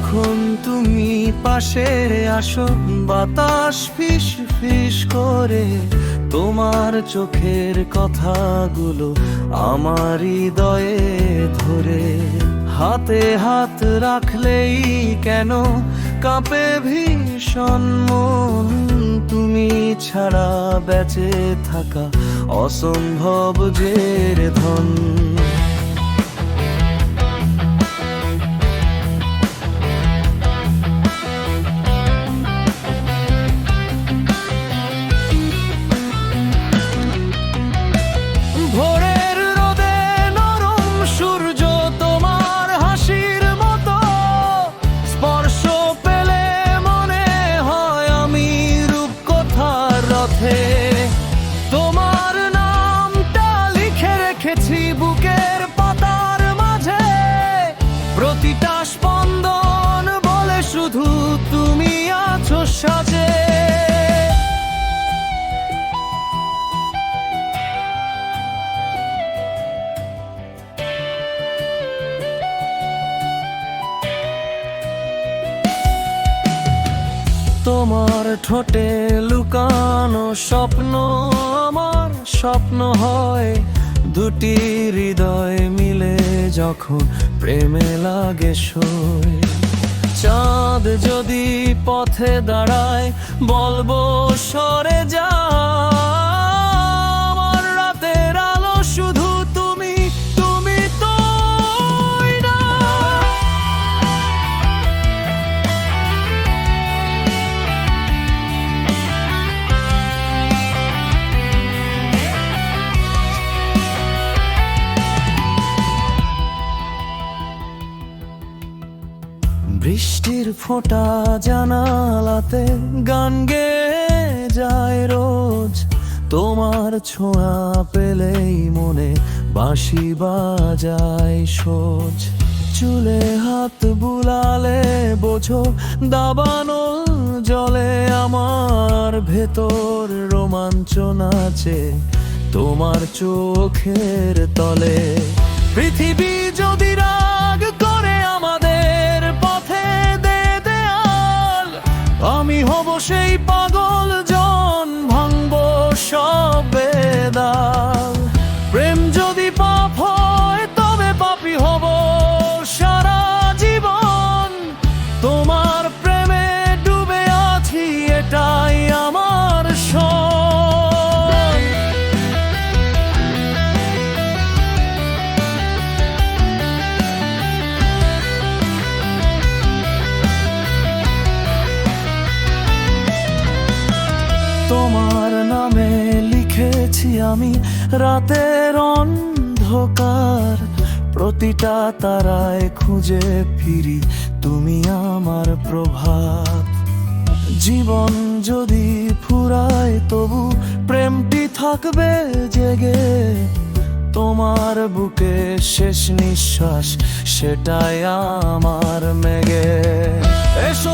যখন তুমি পাশে আসো, বাতাস ফিস ফিস করে তোমার চোখের কথাগুলো আমার হৃদয়ে ধরে। হাতে হাত রাখলেই কেন কাঁপে ভীষণ মন, তুমি ছাড়া বেঁচে থাকা অসম্ভব যে ধন। ভোরের রোদে নরম সূর্য তোমার হাসির মতো স্পর্শ পেলে মনে হয় আমি রূপকথার রথে। তোমার নামটা লিখে রেখেছি বুকের পাতার মাঝে, প্রতিটা স্পন্দন বলে শুধু তুমি আছো সাজে। তোমার ঠোঁটে লুকানো স্বপ্ন আমার স্বপ্ন হয়, দুটি হৃদয় মিলে যখন প্রেমে লাগে সই। চাঁদ যদি পথে দাঁড়ায় বলবো সরে যা, আমার রাতের আলো শুধু তুমি, তুমি তোই না। বৃষ্টির ফোঁটা জানালাতে গান গেয়ে যায় রোজ, তোমার ছোঁয়া পেলেই মনে বাঁশি বাজায় সোজ। চুলে হাত বুলালে বোঝো দাবানো জলে, আমার ভেতর রোমাঞ্চ নাচে তোমার চোখের তলে। পৃথিবী যদি রাগ করে আমাদের পথে দে দেয়াল, আমি হব সেই পাগল জন ভাঙবো সব বেদাল। প্রেম যদি পাপ হয় তবে পাপী হব সারা জীবন, তোমার প্রেমে ডুবে আছি এটাই আমার সব। তোমার নামে লিখেছি আমি রাতের অন্ধকার, প্রতিটা তারায় খুঁজে ফিরি তুমি আমার প্রভাত। জীবন যদি ফুরায় তবু প্রেমটি থাকবে জেগে, তোমার বুকে শেষ নিঃশ্বাস সেটাই আমার মেগে। এসো